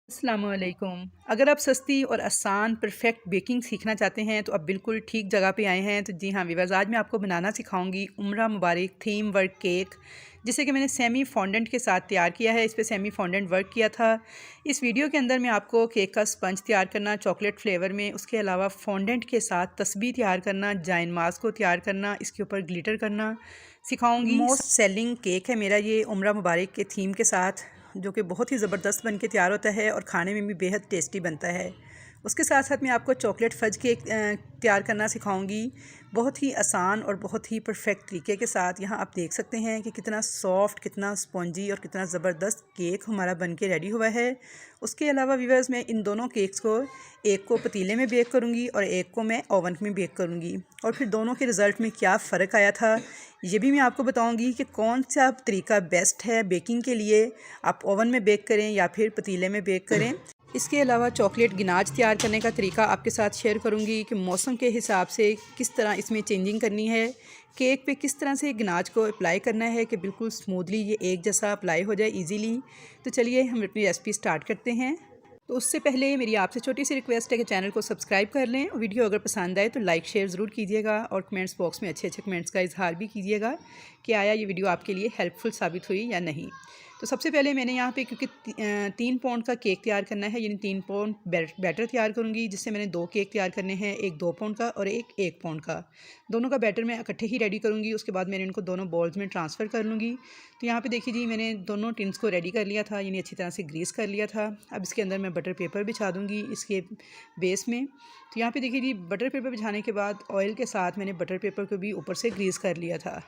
अस्सलामुअलैकुम। अगर आप सस्ती और आसान परफेक्ट बेकिंग सीखना चाहते हैं तो आप बिल्कुल ठीक जगह पे आए हैं। तो जी हाँ व्यूअर्स, आज मैं आपको बनाना सिखाऊंगी उम्रा मुबारक थीम वर्क केक, जिसे कि मैंने सेमी फॉन्डेंट के साथ तैयार किया है। इस पे सेमी फॉन्डेंट वर्क किया था। इस वीडियो के अंदर मैं आपको केक का स्पंज तैयार करना चॉकलेट फ्लेवर में, उसके अलावा फॉन्डेंट के साथ तस्बीह तैयार करना, जाइन मास को तैयार करना, इसके ऊपर ग्लिटर करना सिखाऊंगी। मोस्ट सेलिंग केक है मेरा ये उम्रा मुबारक के थीम के साथ, जो कि बहुत ही ज़बरदस्त बन के तैयार होता है और खाने में भी बेहद टेस्टी बनता है। उसके साथ साथ मैं आपको चॉकलेट फज केक तैयार करना सिखाऊंगी, बहुत ही आसान और बहुत ही परफेक्ट तरीके के साथ। यहाँ आप देख सकते हैं कि कितना सॉफ्ट, कितना स्पॉन्जी और कितना ज़बरदस्त केक हमारा बन के रेडी हुआ है। उसके अलावा व्यूअर्स, मैं इन दोनों केक्स को, एक को पतीले में बेक करूँगी और एक को मैं ओवन में बेक करूँगी, और फिर दोनों के रिज़ल्ट में क्या फ़र्क आया था ये भी मैं आपको बताऊंगी कि कौन सा तरीका बेस्ट है बेकिंग के लिए। आप ओवन में बेक करें या फिर पतीले में बेक करें। इसके अलावा चॉकलेट गिनाज तैयार करने का तरीका आपके साथ शेयर करूंगी कि मौसम के हिसाब से किस तरह इसमें चेंजिंग करनी है, केक पे किस तरह से गिनाज को अप्लाई करना है कि बिल्कुल स्मूथली ये एक जैसा अप्लाई हो जाए ईजीली। तो चलिए हम अपनी रेसिपी स्टार्ट करते हैं। तो उससे पहले मेरी आपसे छोटी सी रिक्वेस्ट है कि चैनल को सब्सक्राइब कर लें। वीडियो अगर पसंद आए तो लाइक शेयर ज़रूर कीजिएगा और कमेंट्स बॉक्स में अच्छे अच्छे कमेंट्स का इजहार भी कीजिएगा कि आया ये वीडियो आपके लिए हेल्पफुल साबित हुई या नहीं। तो सबसे पहले मैंने यहाँ पे, क्योंकि 3 पाउंड का केक तैयार करना है, यानी 3 पाउंड बैटर तैयार करूँगी, जिससे मैंने 2 केक तैयार करने हैं, एक 2 पाउंड का और एक 1 पाउंड का। दोनों का बैटर मैं इकट्ठे ही रेडी करूँगी। उसके बाद मैंने इनको दोनों बॉल्स में ट्रांसफ़र कर लूँगी। तो यहाँ पे देखिए जी, मैंने दोनों टिन्स को रेडी कर लिया था, यानी अच्छी तरह से ग्रीस कर लिया था। अब इसके अंदर मैं बटर पेपर बिछा दूँगी इसके बेस में। तो यहाँ पे देखिए जी, बटर पेपर बिछाने के बाद ऑयल के साथ मैंने बटर पेपर को भी ऊपर से ग्रीस कर लिया था।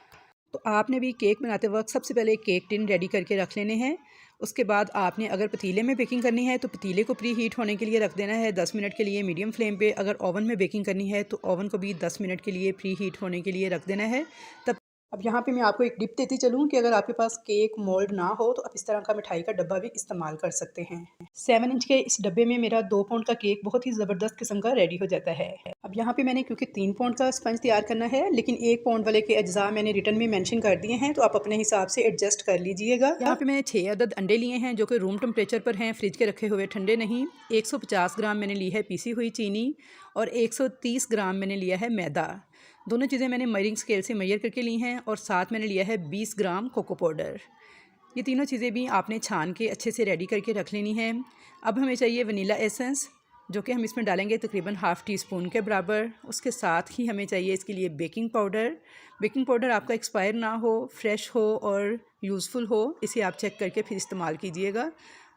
तो आपने भी केक बनाते वक्त सबसे पहले केक टिन रेडी करके रख लेने हैं। उसके बाद आपने अगर पतीले में बेकिंग करनी है तो पतीले को प्री हीट होने के लिए रख देना है 10 मिनट के लिए मीडियम फ्लेम पे। अगर ओवन में बेकिंग करनी है तो ओवन को भी 10 मिनट के लिए प्री हीट होने के लिए रख देना है। तब अब यहाँ पे मैं आपको एक टिप देती चलूँ कि अगर आपके पास केक मोल्ड ना हो तो आप इस तरह का मिठाई का डब्बा भी इस्तेमाल कर सकते हैं। 7 इंच के इस डब्बे में मेरा 2 पाउंड का केक बहुत ही ज़बरदस्त किस्म का रेडी हो जाता है। अब यहाँ पे मैंने, क्योंकि 3 पाउंड का स्पंज तैयार करना है, लेकिन 1 पाउंड वाले के अज्जा मैंने रिटर्न में मेंशन कर दिए हैं, तो आप अपने हिसाब से एडजस्ट कर लीजिएगा। यहाँ पे मैंने 6 अदद अंडे लिए हैं, जो कि रूम टेम्परेचर पर हैं, फ्रिज के रखे हुए, ठंडे नहीं। 150 ग्राम मैंने ली है पीसी हुई चीनी और 130 ग्राम मैंने लिया है मैदा। दोनों चीज़ें मैंने मेजरिंग स्केल से मेजर करके ली हैं, और साथ मैंने लिया है 20 ग्राम कोको पाउडर। ये तीनों चीज़ें भी आपने छान के अच्छे से रेडी करके रख लेनी है। अब हमें चाहिए वनीला एसेंस, जो कि हम इसमें डालेंगे तकरीबन हाफ़ टी स्पून के बराबर। उसके साथ ही हमें चाहिए इसके लिए बेकिंग पाउडर। बेकिंग पाउडर आपका एक्सपायर ना हो, फ्रेश हो और यूज़फुल हो, इसे आप चेक करके फिर इस्तेमाल कीजिएगा।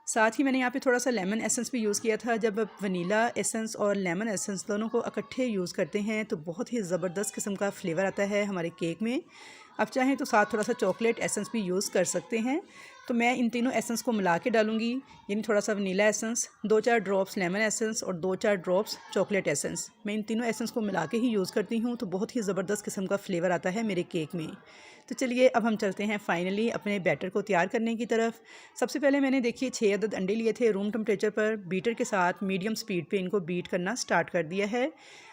साथ ही मैंने यहाँ पे थोड़ा सा लेमन एसेंस भी यूज़ किया था। जब आप वनीला एसेंस और लेमन एसेंस दोनों को इकट्ठे यूज़ करते हैं तो बहुत ही ज़बरदस्त किस्म का फ्लेवर आता है हमारे केक में। आप चाहें तो साथ थोड़ा सा चॉकलेट एसेंस भी यूज़ कर सकते हैं। तो मैं इन तीनों एसेंस को मिला के डालूँगी, यानी थोड़ा सा vanilla essence, 2-4 drops lemon essence और 2-4 ड्रॉप्स चॉकलेट एसेंस। मैं इन तीनों एसेंस को मिला के ही यूज़ करती हूँ, तो बहुत ही ज़बरदस्त किस्म का फ्लेवर आता है मेरे केक में। तो चलिए अब हम चलते हैं फाइनली अपने बैटर को तैयार करने की तरफ। सबसे पहले मैंने, देखिए, 6 अदद अंडे लिए थे रूम टेम्परेचर पर। बीटर के साथ मीडियम स्पीड पे इनको बीट करना स्टार्ट कर दिया है।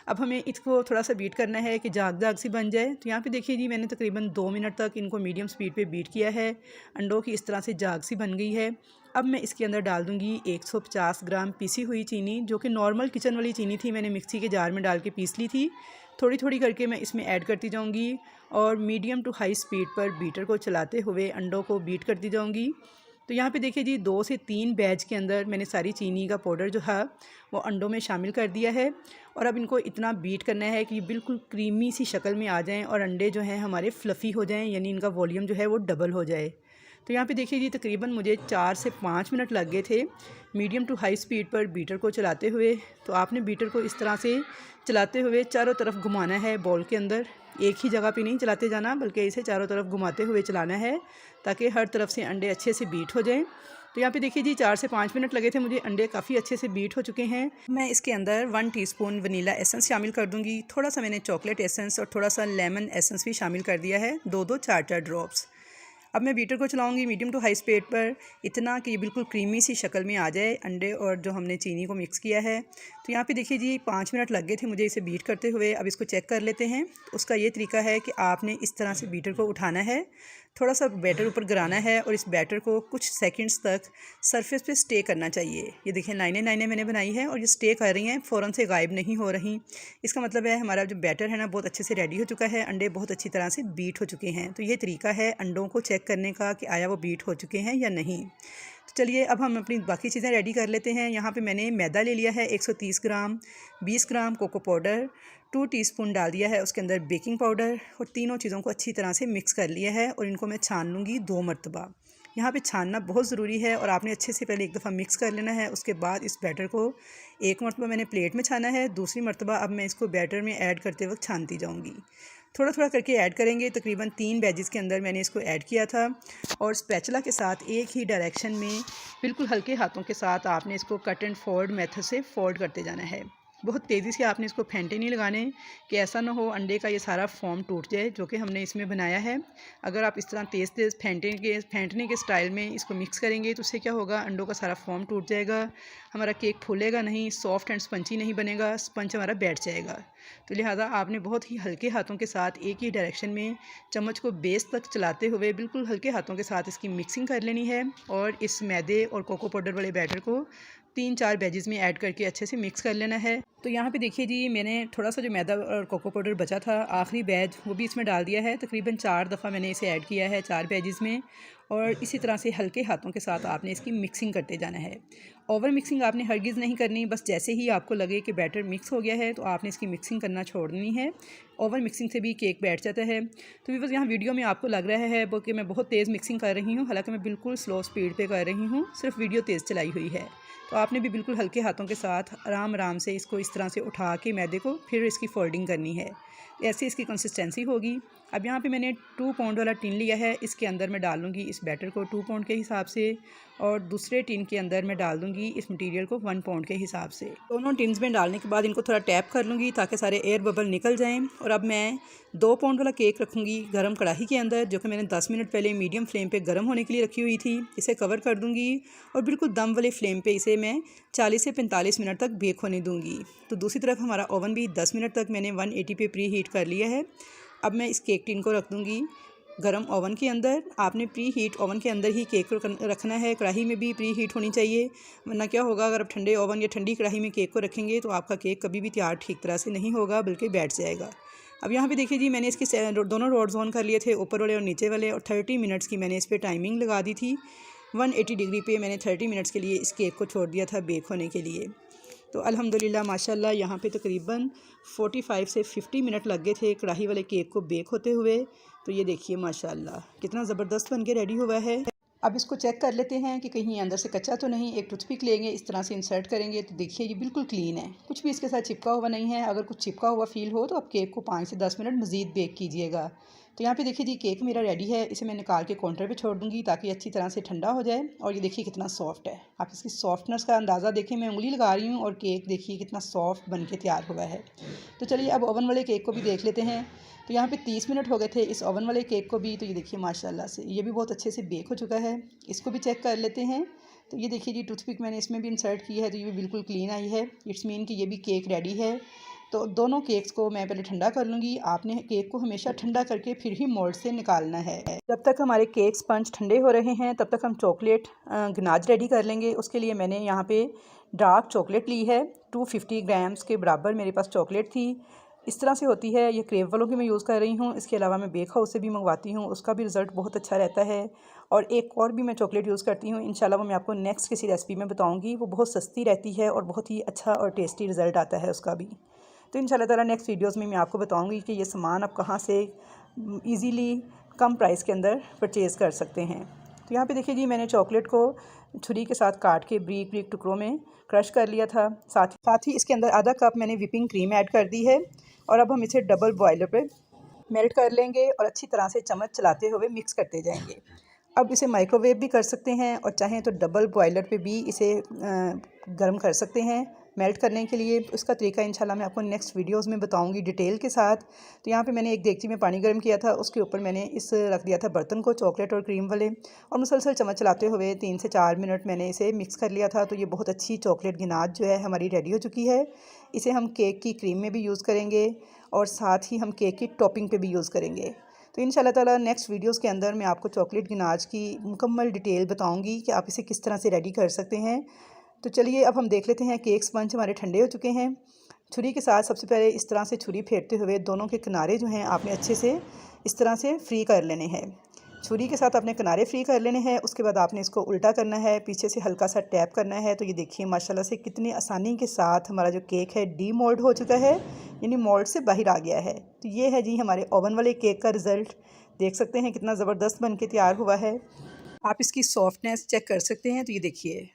अब हमें इसको थोड़ा सा बीट करना है कि जाग जाग सी बन जाए। तो यहाँ पे देखिए जी, मैंने तकरीबन 2 मिनट तक इनको मीडियम स्पीड पे बीट किया है। अंडों की इस तरह से जाग सी बन गई है। अब मैं इसके अंदर डाल दूँगी 150 ग्राम पीसी हुई चीनी, जो कि नॉर्मल किचन वाली चीनी थी, मैंने मिक्सी के जार में डाल के पीस ली थी। थोड़ी थोड़ी करके मैं इसमें ऐड करती जाऊँगी और मीडियम टू हाई स्पीड पर बीटर को चलाते हुए अंडों को बीट करती जाऊँगी। तो यहाँ पे देखिए जी, 2 से 3 बैच के अंदर मैंने सारी चीनी का पाउडर जो है वो अंडों में शामिल कर दिया है। और अब इनको इतना बीट करना है कि बिल्कुल क्रीमी सी शक्ल में आ जाएं और अंडे जो हैं हमारे फ्लफ़ी हो जाएं, यानी इनका वॉल्यूम जो है वो डबल हो जाए। तो यहाँ पे देखिए जी, तकरीबन मुझे 4 से 5 मिनट लग गए थे मीडियम टू हाई स्पीड पर बीटर को चलाते हुए। तो आपने बीटर को इस तरह से चलाते हुए चारों तरफ घुमाना है बॉल के अंदर, एक ही जगह पे नहीं चलाते जाना, बल्कि इसे चारों तरफ घुमाते हुए चलाना है ताकि हर तरफ से अंडे अच्छे से बीट हो जाएं। तो यहाँ पे देखिए जी, 4 से 5 मिनट लगे थे मुझे, अंडे काफ़ी अच्छे से बीट हो चुके हैं। मैं इसके अंदर 1 टीस्पून वनीला एसेंस शामिल कर दूँगी। थोड़ा सा मैंने चॉकलेट एसेंस और थोड़ा सा लेमन एसेंस भी शामिल कर दिया है, 2-2 4-4 ड्रॉप्स। अब मैं बीटर को चलाऊंगी मीडियम टू हाई स्पीड पर, इतना कि ये बिल्कुल क्रीमी सी शक्ल में आ जाए अंडे और जो हमने चीनी को मिक्स किया है। तो यहाँ पे देखिए जी, 5 मिनट लग गए थे मुझे इसे बीट करते हुए। अब इसको चेक कर लेते हैं। तो उसका ये तरीका है कि आपने इस तरह से बीटर को उठाना है थोड़ा सा बैटर ऊपर गिराना है और इस बैटर को कुछ सेकंड्स तक सरफेस पे स्टे करना चाहिए। ये देखिए लाइनें मैंने बनाई है और ये स्टे कर रही हैं, फ़ौरन से गायब नहीं हो रही। इसका मतलब है हमारा जो बैटर है ना बहुत अच्छे से रेडी हो चुका है, अंडे बहुत अच्छी तरह से बीट हो चुके हैं। तो ये तरीका है अंडों को चेक करने का कि आया वो बीट हो चुके हैं या नहीं। तो चलिए अब हम अपनी बाकी चीज़ें रेडी कर लेते हैं। यहाँ पे मैंने मैदा ले लिया है 130 ग्राम, 20 ग्राम कोको पाउडर, 2 टीस्पून डाल दिया है उसके अंदर बेकिंग पाउडर और तीनों चीज़ों को अच्छी तरह से मिक्स कर लिया है और इनको मैं छान लूँगी 2 मरतबा। यहाँ पे छानना बहुत ज़रूरी है और आपने अच्छे से पहले एक दफ़ा मिक्स कर लेना है। उसके बाद इस बैटर को एक मरतबा मैंने प्लेट में छाना है, दूसरी मरतबा अब मैं इसको बैटर में ऐड करते वक्त छानती जाऊँगी। थोड़ा थोड़ा करके ऐड करेंगे। तकरीबन 3 बैचेस के अंदर मैंने इसको ऐड किया था और स्पैचुला के साथ एक ही डायरेक्शन में बिल्कुल हल्के हाथों के साथ आपने इसको कट एंड फोल्ड मेथड से फोल्ड करते जाना है। बहुत तेज़ी से आपने इसको फेंटे नहीं लगाने कि ऐसा ना हो अंडे का ये सारा फॉर्म टूट जाए जो कि हमने इसमें बनाया है। अगर आप इस तरह तेज़ फेंटने के स्टाइल में इसको मिक्स करेंगे तो उससे क्या होगा, अंडों का सारा फॉर्म टूट जाएगा, हमारा केक फूलेगा नहीं, सॉफ्ट एंड स्पंची नहीं बनेगा, स्पंज हमारा बैठ जाएगा। तो लिहाजा आपने बहुत ही हल्के हाथों के साथ एक ही डायरेक्शन में चम्मच को बेस तक चलाते हुए बिल्कुल हल्के हाथों के साथ इसकी मिक्सिंग कर लेनी है और इस मैदे और कोको पाउडर वाले बैटर को 3-4 बैचेस में ऐड करके अच्छे से मिक्स कर लेना है। तो यहाँ पे देखिए जी, मैंने थोड़ा सा जो मैदा और कोको पाउडर बचा था आखिरी बैच वो भी इसमें डाल दिया है। तकरीबन 4 दफ़ा मैंने इसे ऐड किया है 4 बैचेस में और इसी तरह से हल्के हाथों के साथ आपने इसकी मिक्सिंग करते जाना है। ओवर मिक्सिंग आपने हरगिज़ नहीं करनी, बस जैसे ही आपको लगे कि बैटर मिक्स हो गया है तो आपने इसकी मिक्सिंग करना छोड़नी है। ओवर मिक्सिंग से भी केक बैठ जाता है। तो व्यूअर्स यहाँ वीडियो में आपको लग रहा है वो कि मैं बहुत तेज़ मिक्सिंग कर रही हूँ, हालांकि मैं बिल्कुल स्लो स्पीड पे कर रही हूँ, सिर्फ वीडियो तेज़ चलाई हुई है। तो आपने भी बिल्कुल हल्के हाथों के साथ आराम आराम से इसको इस तरह से उठा के मैदे को फिर इसकी फोल्डिंग करनी है। ऐसी इसकी कंसिस्टेंसी होगी। अब यहाँ पे मैंने 2 पाउंड वाला टिन लिया है, इसके अंदर मैं डाल लूँगी इस बैटर को 2 पाउंड के हिसाब से और दूसरे टिन के अंदर मैं डाल दूँगी इस मटेरियल को 1 पाउंड के हिसाब से। दोनों टिन्स में डालने के बाद इनको थोड़ा टैप कर लूँगी ताकि सारे एयर बबल निकल जाएँ। और अब मैं 2 पाउंड वाला केक रखूँगी गर्म कढ़ाई के अंदर, जो कि मैंने 10 मिनट पहले मीडियम फ्लेम पर गर्म होने के लिए रखी हुई थी। इसे कवर कर दूँगी और बिल्कुल दम वाले फ्लेम पर इसे मैं 40 से 45 मिनट तक बेक होने दूँगी। तो दूसरी तरफ हमारा ओवन भी 10 मिनट तक मैंने 180 पे प्री हीट कर लिया है। अब मैं इस केक टिन को रख दूँगी गरम ओवन के अंदर। आपने प्री हीट ओवन के अंदर ही केक को रखना है, कढ़ाई में भी प्री हीट होनी चाहिए, वरना क्या होगा अगर आप ठंडे ओवन या ठंडी कढ़ाई में केक को रखेंगे तो आपका केक कभी भी तैयार ठीक तरह से नहीं होगा बल्कि बैठ जाएगा। अब यहाँ पे देखिए जी, मैंने इसके दोनों रोड्स ऑन कर लिए थे, ऊपर वाले और नीचे वाले, और 30 मिनट्स की मैंने इस पर टाइमिंग लगा दी थी। 180 डिग्री पे मैंने 30 मिनट्स के लिए इस केक को छोड़ दिया था बेक होने के लिए। तो अल्हम्दुलिल्लाह माशाल्लाह यहाँ पे तकरीबन 45 से 50 मिनट लग गए थे कढ़ाई वाले केक को बेक होते हुए। तो ये देखिए माशाल्लाह कितना ज़बरदस्त बन के रेडी हुआ है। अब इसको चेक कर लेते हैं कि कहीं अंदर से कच्चा तो नहीं। एक टूथपिक लेंगे, इस तरह से इंसर्ट करेंगे तो देखिए ये बिल्कुल क्लीन है, कुछ भी इसके साथ चिपका हुआ नहीं है। अगर कुछ चिपका हुआ फील हो तो आप केक को 5 से 10 मिनट मज़ीद बेक कीजिएगा। तो यहाँ पे देखिए जी, केक मेरा रेडी है। इसे मैं निकाल के काउंटर पे छोड़ दूँगी ताकि अच्छी तरह से ठंडा हो जाए। और ये देखिए कितना सॉफ्ट है, आप इसकी सॉफ्टनेस का अंदाज़ा देखें, मैं उंगली लगा रही हूँ और केक देखिए कितना सॉफ्ट बन के तैयार हुआ है। तो चलिए अब ओवन वाले केक को भी देख लेते हैं। तो यहाँ पे 30 मिनट हो गए थे इस ओवन वाले केक को भी। तो ये देखिए माशाल्लाह से ये भी बहुत अच्छे से बेक हो चुका है। इसको भी चेक कर लेते हैं। तो ये देखिए जी, टूथपिक मैंने इसमें भी इंसर्ट की है तो ये भी बिल्कुल क्लीन आई है। इट्स मीन कि ये भी केक रेडी है। तो दोनों केक्स को मैं पहले ठंडा कर लूँगी। आपने केक को हमेशा ठंडा करके फिर ही मोल्ड से निकालना है। जब तक हमारे केक स्पंज ठंडे हो रहे हैं तब तक हम चॉकलेट गनाज रेडी कर लेंगे। उसके लिए मैंने यहाँ पे डार्क चॉकलेट ली है, 250 ग्राम्स के बराबर मेरे पास चॉकलेट थी। इस तरह से होती है, ये क्रेव वालों की मैं यूज़ कर रही हूँ। इसके अलावा मैं बेक हाउस से भी मंगवाती हूँ, उसका भी रिज़ल्ट बहुत अच्छा रहता है। और एक और भी मैं चॉकलेट यूज़ करती हूँ, इंशाल्लाह वो मैं आपको नेक्स्ट किसी रेसिपी में बताऊँगी। वो बहुत सस्ती रहती है और बहुत ही अच्छा और टेस्टी रिज़ल्ट आता है उसका भी। तो इंशाल्लाह ताला नेक्स्ट वीडियोज़ में मैं आपको बताऊँगी कि ये सामान आप कहाँ से ईज़िली कम प्राइस के अंदर परचेज़ कर सकते हैं। तो यहाँ पे देखिए जी, मैंने चॉकलेट को छुरी के साथ काट के बारीक बारीक टुकड़ों में क्रश कर लिया था। साथ ही इसके अंदर आधा कप मैंने विपिंग क्रीम ऐड कर दी है। और अब हम इसे डबल बॉयलर पे मेल्ट कर लेंगे और अच्छी तरह से चम्मच चलाते हुए मिक्स करते जाएंगे। अब इसे माइक्रोवेव भी कर सकते हैं और चाहें तो डबल बॉयलर पे भी इसे गर्म कर सकते हैं मेल्ट करने के लिए। उसका तरीका इंशाल्लाह मैं आपको नेक्स्ट वीडियोस में बताऊंगी डिटेल के साथ। तो यहाँ पे मैंने एक देगची में पानी गर्म किया था, उसके ऊपर मैंने इस रख दिया था बर्तन को चॉकलेट और क्रीम वाले, और मुसलसल चम्मच चलाते हुए 3 से 4 मिनट मैंने इसे मिक्स कर लिया था। तो ये बहुत अच्छी चॉकलेट गिनाज जो है हमारी रेडी हो चुकी है। इसे हम केक की क्रीम में भी यूज़ करेंगे और साथ ही हम केक की टॉपिंग पे भी यूज़ करेंगे। तो इंशाल्लाह ताला नेक्स्ट वीडियोस के अंदर मैं आपको चॉकलेट गिनाज की मुकम्मल डिटेल बताऊंगी कि आप इसे किस तरह से रेडी कर सकते हैं। तो चलिए अब हम देख लेते हैं। केक स्पंज हमारे ठंडे हो चुके हैं। छुरी के साथ सबसे पहले इस तरह से छुरी फेरते हुए दोनों के किनारे जो हैं आपने अच्छे से इस तरह से फ्री कर लेने हैं। छुरी के साथ अपने किनारे फ्री कर लेने हैं। उसके बाद आपने इसको उल्टा करना है, पीछे से हल्का सा टैप करना है। तो ये देखिए माशाल्लाह से कितनी आसानी के साथ हमारा जो केक है डीमोल्ड हो चुका है, यानी मोल्ड से बाहर आ गया है। तो ये है जी हमारे ओवन वाले केक का रिज़ल्ट। देख सकते हैं कितना ज़बरदस्त बन के तैयार हुआ है। आप इसकी सॉफ्टनेस चेक कर सकते हैं। तो ये देखिए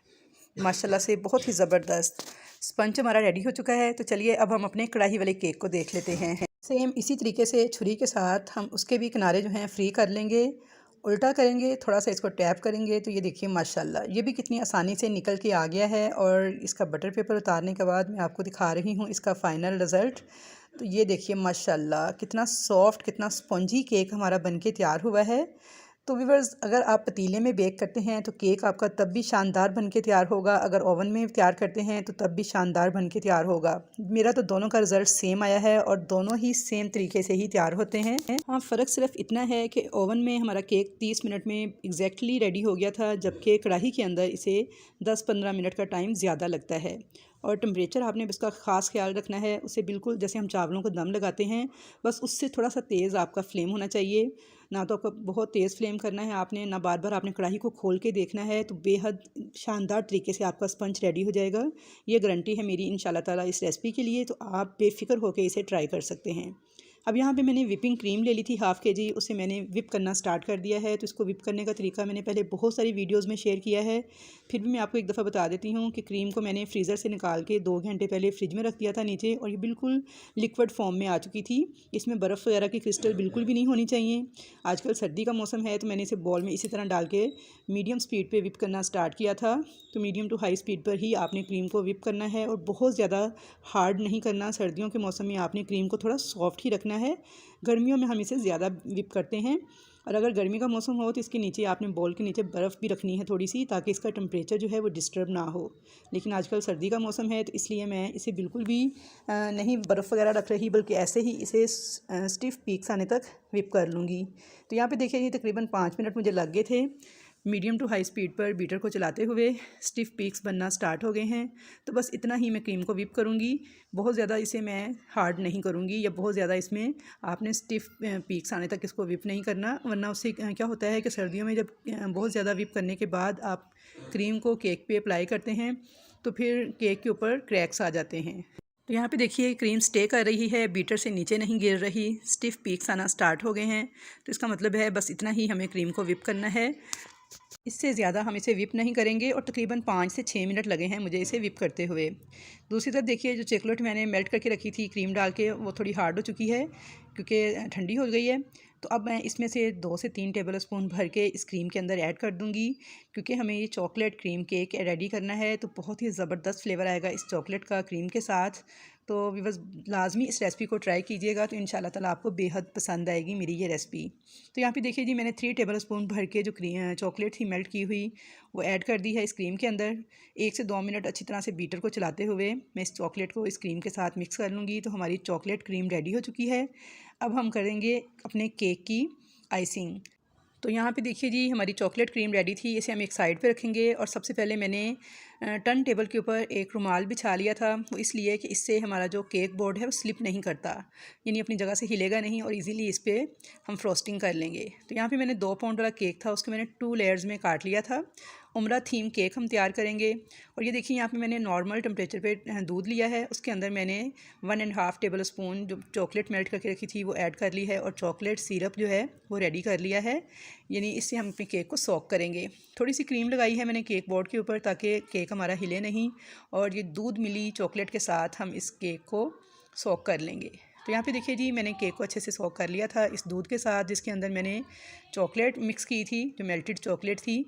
माशाल्लाह से बहुत ही ज़बरदस्त स्पंज हमारा रेडी हो चुका है। तो चलिए अब हम अपने कढ़ाई वाले केक को देख लेते हैं। सेम इसी तरीके से छुरी के साथ हम उसके भी किनारे जो हैं फ्री कर लेंगे, उल्टा करेंगे, थोड़ा सा इसको टैप करेंगे। तो ये देखिए माशाल्लाह ये भी कितनी आसानी से निकल के आ गया है। और इसका बटर पेपर उतारने के बाद मैं आपको दिखा रही हूँ इसका फ़ाइनल रिज़ल्ट। तो ये देखिए माशाल्लाह कितना सॉफ्ट, कितना स्पंजी केक हमारा बनके तैयार हुआ है। तो व्यूअर्स अगर आप पतीले में बेक करते हैं तो केक आपका तब भी शानदार बन के तैयार होगा, अगर ओवन में तैयार करते हैं तो तब भी शानदार बन के तैयार होगा। मेरा तो दोनों का रिज़ल्ट सेम आया है और दोनों ही सेम तरीके से ही तैयार होते हैं। हाँ, फ़र्क सिर्फ इतना है कि ओवन में हमारा केक 30 मिनट में एग्जैक्टली रेडी हो गया था, जबकि कढ़ाई के अंदर इसे 10-15 मिनट का टाइम ज़्यादा लगता है। और टेम्परेचर आपने इसका ख़ास ख्याल रखना है, उसे बिल्कुल जैसे हम चावलों को दम लगाते हैं बस उससे थोड़ा सा तेज़ आपका फ्लेम होना चाहिए। ना तो आपका बहुत तेज़ फ्लेम करना है आपने, ना बार बार आपने कढ़ाई को खोल के देखना है। तो बेहद शानदार तरीके से आपका स्पंज रेडी हो जाएगा। ये गारंटी है मेरी इंशाल्लाह ताला इस रेसिपी के लिए। तो आप बेफ़िक्र होकर इसे ट्राई कर सकते हैं। अब यहाँ पे मैंने विपिंग क्रीम ले ली थी हाफ़ के जी, उसे मैंने विप करना स्टार्ट कर दिया है। तो इसको विप करने का तरीका मैंने पहले बहुत सारी वीडियोस में शेयर किया है, फिर भी मैं आपको एक दफ़ा बता देती हूँ कि क्रीम को मैंने फ्रीज़र से निकाल के 2 घंटे पहले फ्रिज में रख दिया था नीचे, और ये बिल्कुल लिक्विड फॉर्म में आ चुकी थी। इसमें बर्फ़ वगैरह की क्रिस्टल बिल्कुल भी नहीं होनी चाहिए। आजकल सर्दी का मौसम है तो मैंने इसे बॉल में इसी तरह डाल के मीडियम स्पीड पर विप करना स्टार्ट किया था। तो मीडियम टू हाई स्पीड पर ही आपने क्रीम को विप करना है और बहुत ज़्यादा हार्ड नहीं करना। सर्दियों के मौसम में आपने क्रीम को थोड़ा सॉफ्ट ही रखना है। गर्मियों में हम इसे ज़्यादा विप करते हैं। और अगर गर्मी का मौसम हो तो इसके नीचे आपने बॉल के नीचे बर्फ़ भी रखनी है थोड़ी सी, ताकि इसका टेम्परेचर जो है वो डिस्टर्ब ना हो। लेकिन आजकल सर्दी का मौसम है तो इसलिए मैं इसे बिल्कुल भी नहीं बर्फ़ वगैरह रख रही, बल्कि ऐसे ही इसे स्टिफ पीक्स आने तक विप कर लूँगी। तो यहाँ पे देखिए ये तकरीबन 5 मिनट मुझे लग गए थे। मीडियम टू हाई स्पीड पर बीटर को चलाते हुए स्टिफ पीक्स बनना स्टार्ट हो गए हैं। तो बस इतना ही मैं क्रीम को विप करूँगी, बहुत ज़्यादा इसे मैं हार्ड नहीं करूँगी, या बहुत ज़्यादा इसमें आपने स्टिफ पीक्स आने तक इसको विप नहीं करना, वरना उससे क्या होता है कि सर्दियों में जब बहुत ज़्यादा विप करने के बाद आप क्रीम को केक पे अप्लाई करते हैं तो फिर केक के ऊपर क्रैक्स आ जाते हैं। तो यहाँ पे देखिए क्रीम स्टे कर रही है, बीटर से नीचे नहीं गिर रही, स्टिफ पीक्स आना स्टार्ट हो गए हैं। तो इसका मतलब है बस इतना ही हमें क्रीम को विप करना है, इससे ज़्यादा हम इसे विप नहीं करेंगे। और तकरीबन 5 से 6 मिनट लगे हैं मुझे इसे विप करते हुए। दूसरी तरफ देखिए जो चॉकलेट मैंने मेल्ट करके रखी थी क्रीम डाल के, वो थोड़ी हार्ड हो चुकी है क्योंकि ठंडी हो गई है। तो अब मैं इसमें से 2 से 3 टेबल स्पून भर के इस क्रीम के अंदर ऐड कर दूंगी, क्योंकि हमें ये चॉकलेट क्रीम केक रेडी करना है। तो बहुत ही ज़बरदस्त फ्लेवर आएगा इस चॉकलेट का क्रीम के साथ। तो बस लाजमी इस रेसिपी को ट्राई कीजिएगा, तो इंशाल्लाह ताला आपको बेहद पसंद आएगी मेरी ये रेसिपी। तो यहाँ पे देखिए जी मैंने 3 टेबल स्पून भर के जो चॉकलेट थी मेल्ट की हुई वो ऐड कर दी है इस क्रीम के अंदर। 1 से 2 मिनट अच्छी तरह से बीटर को चलाते हुए मैं इस चॉकलेट को इस क्रीम के साथ मिक्स कर लूँगी। तो हमारी चॉकलेट क्रीम रेडी हो चुकी है। अब हम करेंगे अपने केक की आइसिंग। तो यहाँ पे देखिए जी हमारी चॉकलेट क्रीम रेडी थी, इसे हम एक साइड पे रखेंगे। और सबसे पहले मैंने टर्न टेबल के ऊपर एक रुमाल बिछा लिया था, वो इसलिए कि इससे हमारा जो केक बोर्ड है वो स्लिप नहीं करता, यानी अपनी जगह से हिलेगा नहीं, और इजीली इस पर हम फ्रोस्टिंग कर लेंगे। तो यहाँ पे मैंने 2 पाउंड वाला केक था, उसको मैंने 2 लेयर्स में काट लिया था। उम्रा थीम केक हम तैयार करेंगे। और ये देखिए यहाँ पे मैंने नॉर्मल टेम्परेचर पे दूध लिया है, उसके अंदर मैंने 1.5 टेबल स्पून जो चॉकलेट मेल्ट करके रखी थी वो ऐड कर ली है, और चॉकलेट सिरप जो है वो रेडी कर लिया है, यानी इससे हम अपने केक को सॉक करेंगे। थोड़ी सी क्रीम लगाई है मैंने केक बोर्ड के ऊपर ताकि केक हमारा हिले नहीं, और ये दूध मिली चॉकलेट के साथ हम इस केक को सॉक कर लेंगे। तो यहाँ पे देखिए जी मैंने केक को अच्छे से सॉक कर लिया था इस दूध के साथ, जिसके अंदर मैंने चॉकलेट मिक्स की थी, जो मेल्टेड चॉकलेट थी।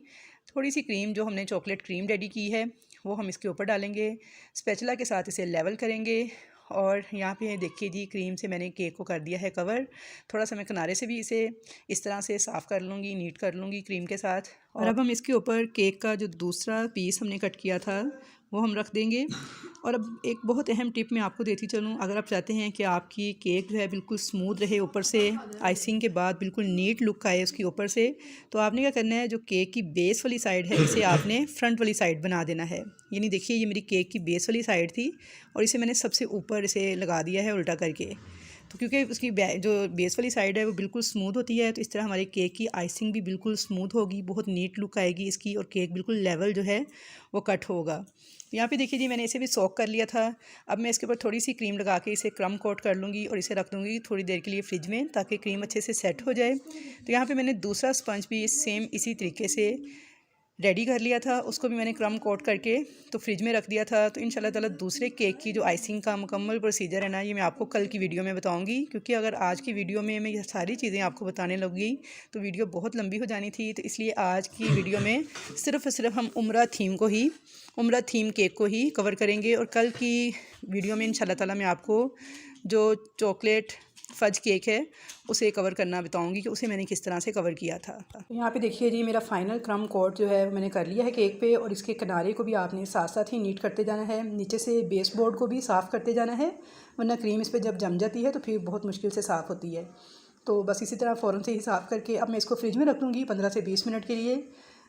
थोड़ी सी क्रीम जो हमने चॉकलेट क्रीम रेडी की है वो हम इसके ऊपर डालेंगे, स्पैचुला के साथ इसे लेवल करेंगे। और यहाँ पे देखिए जी क्रीम से मैंने केक को कर दिया है कवर। थोड़ा सा मैं किनारे से भी इसे इस तरह से साफ़ कर लूँगी, नीट कर लूँगी क्रीम के साथ। और अब हम इसके ऊपर केक का जो दूसरा पीस हमने कट किया था वो हम रख देंगे। और अब एक बहुत अहम टिप मैं आपको देती चलूँ, अगर आप चाहते हैं कि आपकी केक जो है बिल्कुल स्मूथ रहे, ऊपर से आइसिंग के बाद बिल्कुल नीट लुक आए उसकी ऊपर से, तो आपने क्या करना है, जो केक की बेस वाली साइड है इसे आपने फ्रंट वाली साइड बना देना है। यानी देखिए ये मेरी केक की बेस वाली साइड थी और इसे मैंने सबसे ऊपर इसे लगा दिया है उल्टा करके। तो क्योंकि उसकी जो बेस वाली साइड है वो बिल्कुल स्मूथ होती है, तो इस तरह हमारे केक की आइसिंग भी बिल्कुल स्मूथ होगी, बहुत नीट लुक आएगी इसकी और केक बिल्कुल लेवल जो है वो कट होगा। तो यहाँ पे देखिए जी मैंने इसे भी सोक कर लिया था। अब मैं इसके ऊपर थोड़ी सी क्रीम लगा के इसे क्रम कोट कर लूँगी और इसे रख दूँगी थोड़ी देर के लिए फ्रिज में, ताकि क्रीम अच्छे से सेट हो जाए। तो यहाँ पे मैंने दूसरा स्पंज भी सेम इसी तरीके से रेडी कर लिया था, उसको भी मैंने क्रम कोट करके तो फ्रिज में रख दिया था। तो इंशाल्लाह ताला दूसरे केक की जो आइसिंग का मुकम्मल प्रोसीजर है ना, ये मैं आपको कल की वीडियो में बताऊंगी, क्योंकि अगर आज की वीडियो में मैं ये सारी चीज़ें आपको बताने लग गई तो वीडियो बहुत लंबी हो जानी थी। तो इसलिए आज की वीडियो में सिर्फ और सिर्फ हम उम्रा थीम केक को ही कवर करेंगे। और कल की वीडियो में इंशाल्लाह ताला मैं आपको जो चॉकलेट फज केक है उसे कवर करना बताऊंगी कि उसे मैंने किस तरह से कवर किया था। तो यहाँ पे देखिए जी मेरा फाइनल क्रम कोट जो है मैंने कर लिया है केक पे, और इसके किनारे को भी आपने साथ साथ ही नीट करते जाना है, नीचे से बेस बोर्ड को भी साफ़ करते जाना है, वरना क्रीम इस पर जब जम जाती है तो फिर बहुत मुश्किल से साफ़ होती है। तो बस इसी तरह फ़ौरन से ही साफ़ करके अब मैं इसको फ्रिज में रख दूँगी 15 से 20 मिनट के लिए।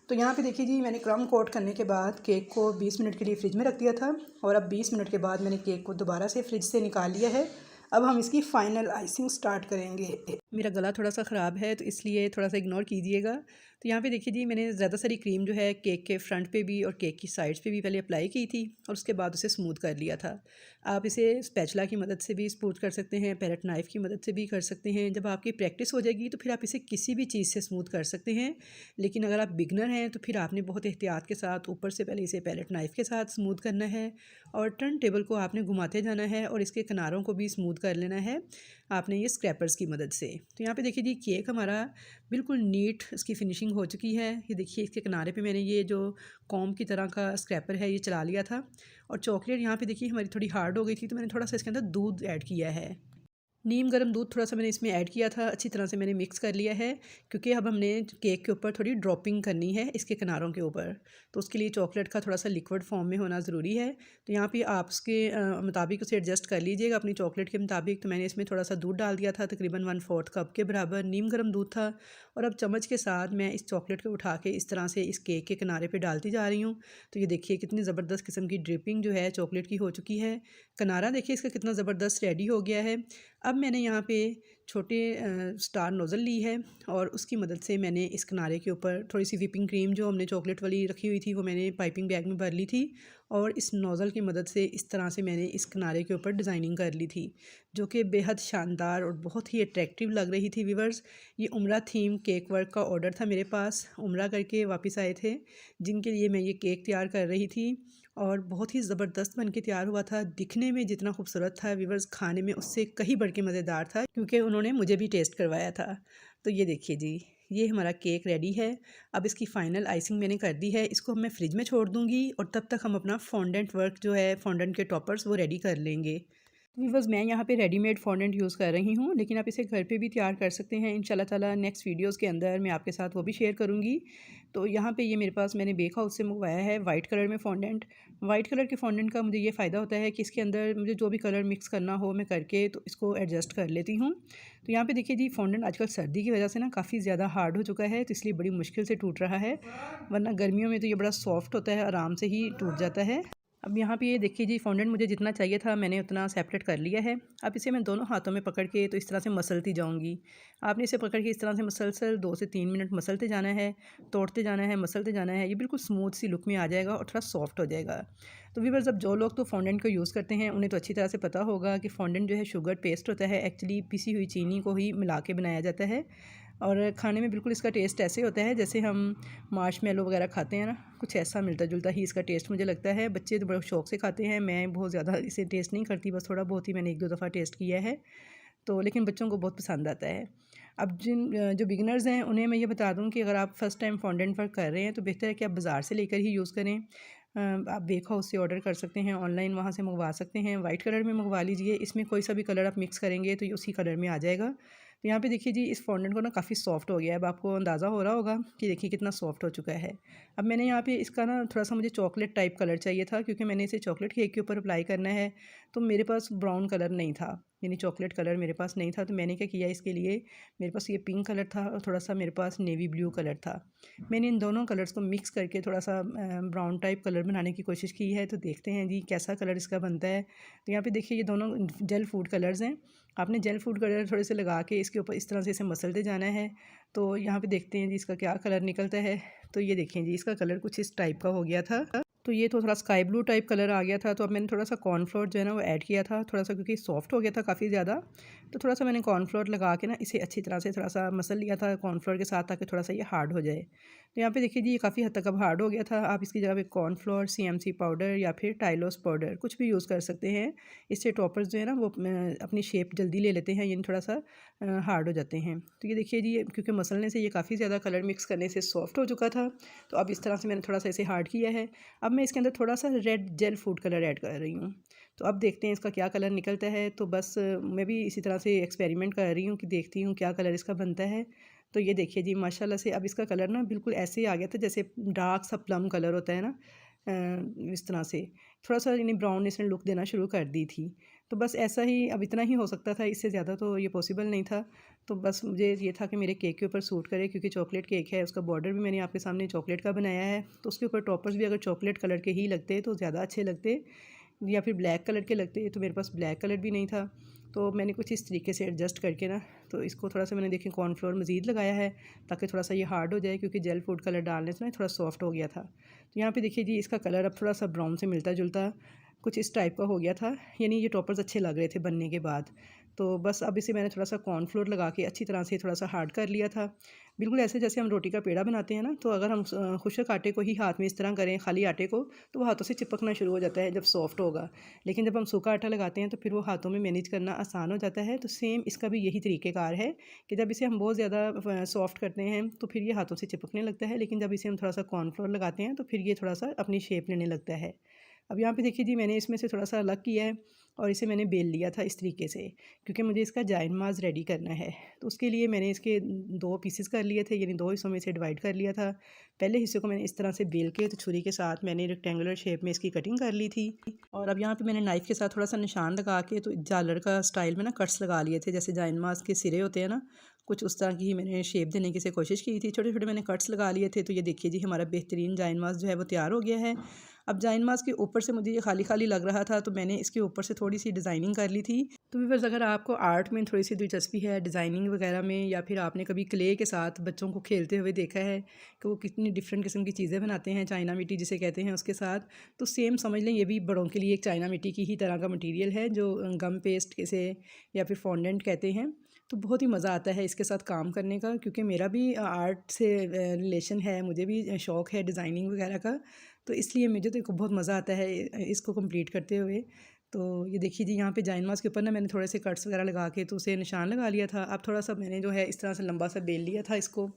तो यहाँ पे देखिए जी मैंने क्रम कोट करने के बाद केक को 20 मिनट के लिए फ्रिज में रख दिया था, और अब 20 मिनट के बाद मैंने केक को दोबारा से फ्रिज से निकाल लिया है। अब हम इसकी फ़ाइनल आइसिंग स्टार्ट करेंगे। मेरा गला थोड़ा सा ख़राब है तो इसलिए थोड़ा सा इग्नोर कीजिएगा। तो यहाँ पे देखिए जी मैंने ज़्यादा सारी क्रीम जो है केक के फ्रंट पे भी और केक की साइड्स पे भी पहले अप्लाई की थी और उसके बाद उसे स्मूथ कर लिया था। आप इसे स्पैचुला की मदद से भी स्मूथ कर सकते हैं, पैलेट नाइफ़ की मदद से भी कर सकते हैं। जब आपकी प्रैक्टिस हो जाएगी तो फिर आप इसे किसी भी चीज़ से स्मूथ कर सकते हैं। लेकिन अगर आप बिगनर हैं तो फिर आपने बहुत एहतियात के साथ ऊपर से पहले इसे पैलेट नाइफ़ के साथ स्मूथ करना है, और टर्न टेबल को आपने घुमाते जाना है और इसके किनारों को भी स्मूथ कर लेना है आपने ये स्क्रैपर्स की मदद से। तो यहाँ पे देखिए जी केक हमारा बिल्कुल नीट इसकी फिनिशिंग हो चुकी है। ये देखिए इसके किनारे पे मैंने ये जो कॉम्ब की तरह का स्क्रैपर है ये चला लिया था, और चॉकलेट यहाँ पे देखिए हमारी थोड़ी हार्ड हो गई थी तो मैंने थोड़ा सा इसके अंदर दूध ऐड किया है। नीम गर्म दूध थोड़ा सा मैंने इसमें ऐड किया था, अच्छी तरह से मैंने मिक्स कर लिया है, क्योंकि अब हमने केक के ऊपर थोड़ी ड्रॉपिंग करनी है इसके किनारों के ऊपर, तो उसके लिए चॉकलेट का थोड़ा सा लिक्विड फॉर्म में होना ज़रूरी है। तो यहाँ पे आप उसके मुताबिक उसे एडजस्ट कर लीजिएगा अपनी चॉकलेट के मुताबिक। तो मैंने इसमें थोड़ा सा दूध डाल दिया था, तकरीबन 1/4 कप के बराबर नीम गर्म दूध था, और अब चम्मच के साथ मैं इस चॉकलेट को उठा के इस तरह से इस केक के किनारे पर डालती जा रही हूँ। तो ये देखिए कितनी ज़बरदस्त किस्म की ड्रिपिंग जो है चॉकलेट की हो चुकी है। किनारा देखिए इसका कितना ज़बरदस्त रेडी हो गया है। अब मैंने यहाँ पे छोटे स्टार नोज़ल ली है, और उसकी मदद से मैंने इस किनारे के ऊपर थोड़ी सी व्हिपिंग क्रीम जो हमने चॉकलेट वाली रखी हुई थी वो मैंने पाइपिंग बैग में भर ली थी, और इस नोज़ल की मदद से इस तरह से मैंने इस किनारे के ऊपर डिज़ाइनिंग कर ली थी, जो कि बेहद शानदार और बहुत ही अट्रैक्टिव लग रही थी। व्यूअर्स, ये उम्रा थीम केक वर्क का ऑर्डर था मेरे पास, उम्रा करके वापस आए थे जिनके लिए मैं ये केक तैयार कर रही थी, और बहुत ही ज़बरदस्त बन के तैयार हुआ था। दिखने में जितना खूबसूरत था व्यूअर्स, खाने में उससे कहीं बढ़ के मज़ेदार था, क्योंकि उन्होंने मुझे भी टेस्ट करवाया था। तो ये देखिए जी ये हमारा केक रेडी है। अब इसकी फ़ाइनल आइसिंग मैंने कर दी है, इसको मैं फ्रिज में छोड़ दूँगी, और तब तक हम अपना फॉन्डेंट वर्क जो है फॉन्डेंट के टॉपर्स वो रेडी कर लेंगे। व्यूअर्स, मैं यहाँ पे रेडीमेड फॉन्डेंट यूज़ कर रही हूँ, लेकिन आप इसे घर पे भी तैयार कर सकते हैं इंशाल्लाह ताला। नेक्स्ट वीडियोस के अंदर मैं आपके साथ वो भी शेयर करूँगी। तो यहाँ पे ये मेरे पास मैंने बेक हाउस से मंगवाया है वाइट कलर में फॉन्डेंट। वाइट कलर के फॉन्डेंट का मुझे ये फ़ायदा होता है कि इसके अंदर मुझे जो भी कलर मिक्स करना हो मैं करके तो इसको एडजस्ट कर लेती हूँ। तो यहाँ पे देखिए जी फॉन्डेंट आजकल सर्दी की वजह से ना काफ़ी ज़्यादा हार्ड हो चुका है, तो इसलिए बड़ी मुश्किल से टूट रहा है, वरना गर्मियों में तो ये बड़ा सॉफ्ट होता है, आराम से ही टूट जाता है। अब यहाँ पे ये देखिए जी फॉन्डेंट मुझे जितना चाहिए था मैंने उतना सेपरेट कर लिया है। अब इसे मैं दोनों हाथों में पकड़ के तो इस तरह से मसलती जाऊँगी। आपने इसे पकड़ के इस तरह से मुसलसल 2 से 3 मिनट मसलते जाना है, तोड़ते जाना है, मसलते जाना है। ये बिल्कुल स्मूथ सी लुक में आ जाएगा और थोड़ा सॉफ्ट हो जाएगा। तो व्यूअर्स, अब जो लोग तो फॉन्डेंट को यूज़ करते हैं उन्हें तो अच्छी तरह से पता होगा कि फॉन्डेंट जो है शुगर पेस्ट होता है, एक्चुअली पिसी हुई चीनी को ही मिला के बनाया जाता है, और खाने में बिल्कुल इसका टेस्ट ऐसे होता है जैसे हम मार्शमेलो वगैरह खाते हैं ना, कुछ ऐसा मिलता जुलता ही इसका टेस्ट मुझे लगता है। बच्चे तो बड़े शौक से खाते हैं, मैं बहुत ज़्यादा इसे टेस्ट नहीं करती, बस थोड़ा बहुत ही मैंने 1-2 दफ़ा टेस्ट किया है, तो लेकिन बच्चों को बहुत पसंद आता है। अब जो बिगिनर्स हैं उन्हें मैं ये बता दूं कि अगर आप फ़र्स्ट टाइम फॉन्डेंट वर्क कर रहे हैं तो बेहतर है कि आप बाज़ार से लेकर ही यूज़ करें। आप बेक हाउस से ऑर्डर कर सकते हैं, ऑनलाइन वहाँ से मंगवा सकते हैं। वाइट कलर में मंगवा लीजिए, इसमें कोई सा भी कलर आप मिक्स करेंगे तो ये उसी कलर में आ जाएगा। तो यहाँ पे देखिए जी इस फॉन्डेंट को ना काफ़ी सॉफ्ट हो गया है। अब आपको अंदाज़ा हो रहा होगा कि देखिए कितना सॉफ्ट हो चुका है। अब मैंने यहाँ पे इसका ना थोड़ा सा मुझे चॉकलेट टाइप कलर चाहिए था, क्योंकि मैंने इसे चॉकलेट केक के ऊपर अप्लाई करना है। तो मेरे पास ब्राउन कलर नहीं था, यानी चॉकलेट कलर मेरे पास नहीं था। तो मैंने क्या किया, इसके लिए मेरे पास ये पिंक कलर था और थोड़ा सा मेरे पास नेवी ब्लू कलर था। मैंने इन दोनों कलर्स को मिक्स करके थोड़ा सा ब्राउन टाइप कलर बनाने की कोशिश की है। तो देखते हैं जी कैसा कलर इसका बनता है। तो यहाँ पे देखिए ये दोनों जेल फूड कलर्स हैं। आपने जेल फूड कलर थोड़े से लगा के इसके ऊपर इस तरह से इसे मसलते जाना है। तो यहाँ पे देखते हैं जी इसका क्या कलर निकलता है। तो ये देखें जी इसका कलर कुछ इस टाइप का हो गया था। तो ये तो थोड़ा स्काई ब्लू टाइप कलर आ गया था। तो अब मैंने थोड़ा सा कॉर्नफ्लोर जो है ना वो ऐड किया था, थोड़ा सा, क्योंकि सॉफ्ट हो गया था काफ़ी ज़्यादा। तो थोड़ा सा मैंने कॉर्नफ्लोर लगा के ना इसे अच्छी तरह से थोड़ा सा मसल लिया था कॉर्नफ्लोर के साथ, ताकि थोड़ा सा ये हार्ड हो जाए। तो यहाँ पे देखिए जी ये काफ़ी हद तक अब हार्ड हो गया था। आप इसकी जगह पे कॉर्नफ्लोर, CMC पाउडर या फिर टाइलोस पाउडर कुछ भी यूज़ कर सकते हैं। इससे टॉपर्स जो है ना वो अपनी शेप जल्दी ले लेते हैं, यानी थोड़ा सा हार्ड हो जाते हैं। तो ये देखिए जी क्योंकि मसलने से ये काफ़ी ज़्यादा कलर मिक्स करने से सॉफ्ट हो चुका था। तो अब इस तरह से मैंने थोड़ा सा इसे हार्ड किया है। अब मैं इसके अंदर थोड़ा सा red gel food colour add कर रही हूँ। तो अब देखते हैं इसका क्या कलर निकलता है। तो बस मैं भी इसी तरह से एक्सपेरिमेंट कर रही हूँ कि देखती हूँ क्या कलर इसका बनता है। तो ये देखिए जी माशाल्लाह से अब इसका कलर ना बिल्कुल ऐसे ही आ गया था जैसे डार्क सा प्लम कलर होता है ना, इस तरह से थोड़ा सा यानी ब्राउन इसने लुक देना शुरू कर दी थी। तो बस ऐसा ही, अब इतना ही हो सकता था, इससे ज़्यादा तो ये पॉसिबल नहीं था। तो बस मुझे ये था कि मेरे केक के ऊपर सूट करे, क्योंकि चॉकलेट केक है, उसका बॉर्डर भी मैंने आपके सामने चॉकलेट का बनाया है। तो उसके ऊपर टॉपर्स भी अगर चॉकलेट कलर के ही लगते तो ज़्यादा अच्छे लगते, या फिर ब्लैक कलर के लगते। तो मेरे पास ब्लैक कलर भी नहीं था। तो मैंने कुछ इस तरीके से एडजस्ट करके ना, तो इसको थोड़ा सा मैंने देखें कॉर्नफ्लोर मज़ीद लगाया है, ताकि थोड़ा सा ये हार्ड हो जाए, क्योंकि जेल फूड कलर डालने से ना थोड़ा सॉफ्ट हो गया था। तो यहाँ पे देखिए जी इसका कलर अब थोड़ा सा ब्राउन से मिलता जुलता कुछ इस टाइप का हो गया था, यानी ये टॉपर्स अच्छे लग रहे थे बनने के बाद। तो बस अब इसे मैंने थोड़ा सा कॉर्नफ्लोर लगा के अच्छी तरह से थोड़ा सा हार्ड कर लिया था, बिल्कुल ऐसे जैसे हम रोटी का पेड़ा बनाते हैं ना। तो अगर हम खुशक आटे को ही हाथ में इस तरह करें, खाली आटे को, तो वो हाथों से चिपकना शुरू हो जाता है जब सॉफ्ट होगा। लेकिन जब हम सूखा आटा लगाते हैं तो फिर वो हाथों में मैनेज करना आसान हो जाता है। तो सेम इसका भी यही तरीक़ेकार है कि जब इसे हम बहुत ज़्यादा सॉफ्ट करते हैं तो फिर ये हाथों से चिपकने लगता है, लेकिन जब इसे हम थोड़ा सा कॉर्नफ्लोर लगाते हैं तो फिर ये थोड़ा सा अपनी शेप लेने लगता है। अब यहाँ पे देखिए जी मैंने इसमें से थोड़ा सा अलग किया है और इसे मैंने बेल लिया था इस तरीके से, क्योंकि मुझे इसका जाइन माज रेडी करना है। तो उसके लिए मैंने इसके 2 पीसेस कर लिए थे, यानी 2 हिस्सों में इसे डिवाइड कर लिया था। पहले हिस्से को मैंने इस तरह से बेल के तो छुरी के साथ मैंने रेक्टेंगुलर शेप में इसकी कटिंग कर ली थी। और अब यहाँ पे मैंने नाइफ़ के साथ थोड़ा सा निशान लगा के तो झालर का स्टाइल में ना कट्स लगा लिए थे, जैसे जाइन माज के सिरे होते हैं ना, कुछ उस तरह की ही मैंने शेप देने की कोशिश की थी। छोटे छोटे मैंने कट्स लगा लिए थे। तो ये देखिए जी हमारा बेहतरीन जाइन माज जो है वो तैयार हो गया है। अब जाइन माज के ऊपर से मुझे ये खाली खाली लग रहा था, तो मैंने इसके ऊपर से थोड़ी सी डिज़ाइनिंग कर ली थी। तो व्यूअर्स अगर आपको आर्ट में थोड़ी सी दिलचस्पी है, डिज़ाइनिंग वगैरह में, या फिर आपने कभी क्ले के साथ बच्चों को खेलते हुए देखा है कि वो कितनी डिफरेंट किस्म की चीज़ें बनाते हैं, चाइना मिट्टी जिसे कहते हैं उसके साथ, तो सेम समझ लें ये भी बड़ों के लिए एक चाइना मिट्टी की ही तरह का मटीरियल है, जो गम पेस्ट से या फिर फॉन्डेंट कहते हैं। तो बहुत ही मज़ा आता है इसके साथ काम करने का, क्योंकि मेरा भी आर्ट से रिलेशन है, मुझे भी शौक़ है डिज़ाइनिंग वगैरह का। तो इसलिए मुझे तो बहुत मज़ा आता है इसको कंप्लीट करते हुए। तो ये देखिए जी यहाँ पे जाइन मास के ऊपर ना मैंने थोड़े से कट्स वगैरह लगा के तो उसे निशान लगा लिया था। अब थोड़ा सा मैंने जो है इस तरह से लंबा सा बेल लिया था इसको,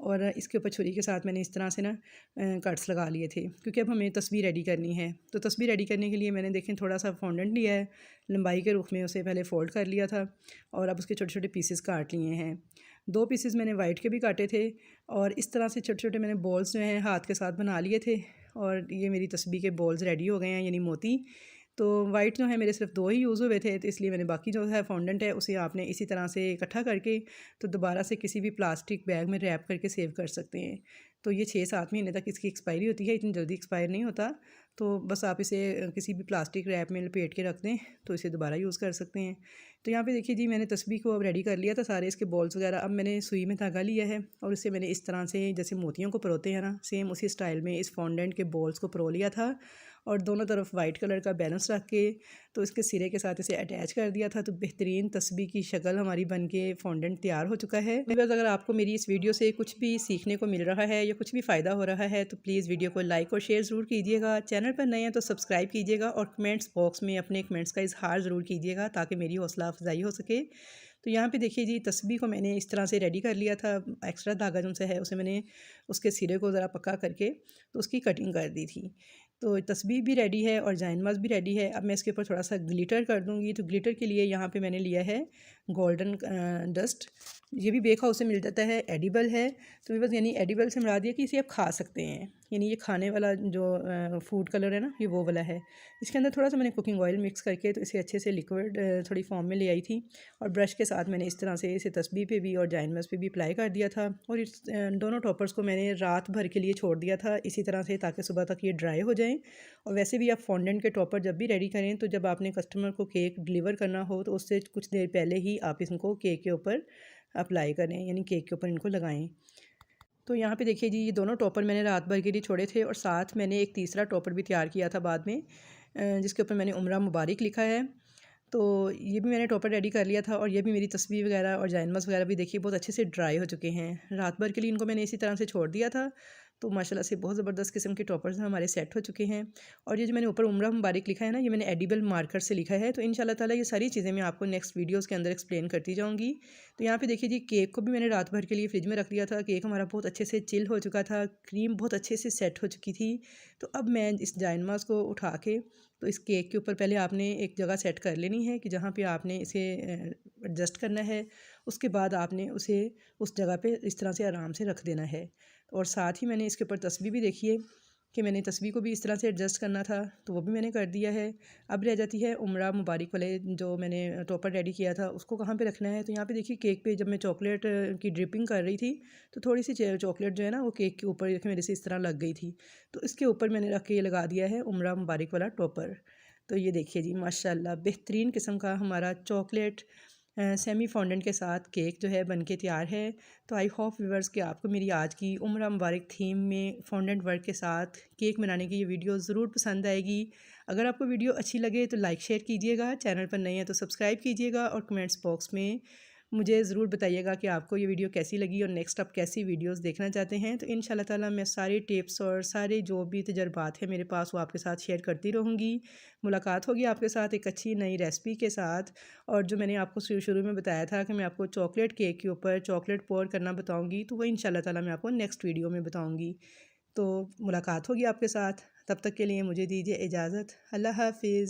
और इसके ऊपर छुरी के साथ मैंने इस तरह से ना कट्स लगा लिए थे, क्योंकि अब हमें तस्वीर रेडी करनी है। तो तस्वीर रेडी करने के लिए मैंने देखें थोड़ा सा फॉन्डेंट लिया है, लंबाई के रुख में उसे पहले फ़ोल्ड कर लिया था, और अब उसके छोटे छोटे पीसेस काट लिए हैं। 2 पीसेस मैंने वाइट के भी काटे थे, और इस तरह से छोटे छोटे मैंने बॉल्स जो हैं हाथ के साथ बना लिए थे। और ये मेरी तस्बीह के बॉल्स रेडी हो गए हैं, यानी मोती। तो वाइट जो है मेरे सिर्फ 2 ही यूज़ हुए थे, तो इसलिए मैंने बाकी जो है फॉन्डेंट है उसे आपने इसी तरह से इकट्ठा करके तो दोबारा से किसी भी प्लास्टिक बैग में रैप करके सेव कर सकते हैं। तो ये 6-7 महीने तक इसकी एक्सपायरी होती है, इतनी जल्दी एक्सपायर नहीं होता। तो बस आप इसे किसी भी प्लास्टिक रैप में लपेट के रख दें तो इसे दोबारा यूज़ कर सकते हैं। तो यहाँ पे देखिए जी मैंने तस्बीह को अब रेडी कर लिया था, सारे इसके बॉल्स वगैरह। अब मैंने सुई में धागा लिया है और इसे मैंने इस तरह से जैसे मोतियों को परोते हैं ना, सेम उसी स्टाइल में इस फॉन्डेंट के बॉल्स को परो लिया था, और दोनों तरफ वाइट कलर का बैलेंस रख के तो इसके सिरे के साथ इसे अटैच कर दिया था। तो बेहतरीन तस्बीह की शक्ल हमारी बन के फॉन्डेंट तैयार हो चुका है। बस अगर आपको मेरी इस वीडियो से कुछ भी सीखने को मिल रहा है या कुछ भी फ़ायदा हो रहा है तो प्लीज़ वीडियो को लाइक और शेयर ज़रूर कीजिएगा। चैनल पर नए हैं तो सब्सक्राइब कीजिएगा, और कमेंट्स बॉक्स में अपने कमेंट्स का इजहार ज़रूर कीजिएगा ताकि मेरी हौसला अफजाई हो सके। तो यहाँ पे देखिए जी तस्बीह को मैंने इस तरह से रेडी कर लिया था। एक्स्ट्रा धागा जो से है उसे मैंने उसके सिरे को ज़रा पक्का करके तो उसकी कटिंग कर दी थी। तो तस्बीह भी रेडी है और जाइन मास भी रेडी है। अब मैं इसके ऊपर थोड़ा सा ग्लिटर कर दूँगी। तो ग्लिटर के लिए यहाँ पे मैंने लिया है गोल्डन डस्ट। ये भी बेक हाउस से मिल जाता है, एडिबल है। तो बस यानी एडिबल से मुराद ये कि इसे आप खा सकते हैं, यानी ये खाने वाला जो फूड कलर है ना, ये वो वाला है। इसके अंदर थोड़ा सा मैंने कुकिंग ऑयल मिक्स करके तो इसे अच्छे से लिक्विड थोड़ी फॉर्म में ले आई थी, और ब्रश के साथ मैंने इस तरह से इसे तस्बीह पे भी और जाइनमस पे भी अप्लाई कर दिया था। और इस दोनों टॉपर्स को मैंने रात भर के लिए छोड़ दिया था इसी तरह से, ताकि सुबह तक ये ड्राई हो जाएँ। और वैसे भी आप फॉन्डेंट के टॉपर जब भी रेडी करें तो जब आपने कस्टमर को केक डिलीवर करना हो तो उससे कुछ देर पहले ही आप इनको केक के ऊपर अप्लाई करें, यानी केक के ऊपर इनको लगाएं। तो यहाँ पे देखिए जी, ये दोनों टॉपर मैंने रात भर के लिए छोड़े थे, और साथ मैंने एक तीसरा टॉपर भी तैयार किया था बाद में, जिसके ऊपर मैंने उम्रा मुबारक लिखा है। तो ये भी मैंने टॉपर रेडी कर लिया था, और ये भी मेरी तस्वीर वगैरह और जाइनमस वगैरह भी देखिए बहुत अच्छे से ड्राई हो चुके हैं। रात भर के लिए इनको मैंने इसी तरह से छोड़ दिया था। तो माशाल्लाह से बहुत ज़बरदस्त किस्म के टॉपर्स हमारे सेट हो चुके हैं। और ये जो मैंने ऊपर उम्रा मुबारक लिखा है ना, ये मैंने एडिबल मार्कर से लिखा है। तो इंशाल्लाह ताला ये सारी चीज़ें मैं आपको नेक्स्ट वीडियोज़ के अंदर एक्सप्लेन करती जाऊँगी। तो यहाँ पे देखिए जी, केक को भी मैंने रात भर के लिए फ्रिज में रख दिया था। केक हमारा बहुत अच्छे से चिल हो चुका था, क्रीम बहुत अच्छे से सेट हो चुकी थी। तो अब मैं इस जाइनमास को उठा के तो इस केक के ऊपर पहले आपने एक जगह सेट कर लेनी है कि जहाँ पे आपने इसे एडजस्ट करना है। उसके बाद आपने उसे उस जगह पे इस तरह से आराम से रख देना है। और साथ ही मैंने इसके ऊपर तस्बीह भी देखिए कि मैंने तस्बीह को भी इस तरह से एडजस्ट करना था, तो वो भी मैंने कर दिया है। अब रह जाती है उम्रा मुबारक वाले जो मैंने टॉपर रेडी किया था, उसको कहाँ पे रखना है। तो यहाँ पे देखिए केक पे जब मैं चॉकलेट की ड्रिपिंग कर रही थी तो थोड़ी सी चॉकलेट जो है ना वो केक के ऊपर मेरे से इस तरह लग गई थी। तो इसके ऊपर मैंने रख के ये लगा दिया है उम्रा मुबारक वाला टॉपर। तो ये देखिए जी, माशाल्लाह बेहतरीन किस्म का हमारा चॉकलेट सेमी फॉन्डेंट के साथ केक जो है बनके तैयार है। तो आई होप व्यूअर्स कि आपको मेरी आज की उम्रा मुबारक थीम में फॉन्डेंट वर्क के साथ केक बनाने की ये वीडियो ज़रूर पसंद आएगी। अगर आपको वीडियो अच्छी लगे तो लाइक शेयर कीजिएगा, चैनल पर नए हैं तो सब्सक्राइब कीजिएगा, और कमेंट्स बॉक्स में मुझे ज़रूर बताइएगा कि आपको ये वीडियो कैसी लगी और नेक्स्ट आप कैसी वीडियोस देखना चाहते हैं। तो इंशाल्लाह ताला मैं सारे टिप्स और सारे जो भी तजर्बात हैं मेरे पास वो आपके साथ शेयर करती रहूँगी। मुलाकात होगी आपके साथ एक अच्छी नई रेसिपी के साथ। और जो मैंने आपको शुरू में बताया था कि मैं आपको चॉकलेट केक के ऊपर चॉकलेट पोर करना बताऊँगी, तो वो इंशाल्लाह ताला मैं आपको नेक्स्ट वीडियो में बताऊँगी। तो मुलाकात होगी आपके साथ, तब तक के लिए मुझे दीजिए इजाज़त। अल्लाह हाफ़िज़।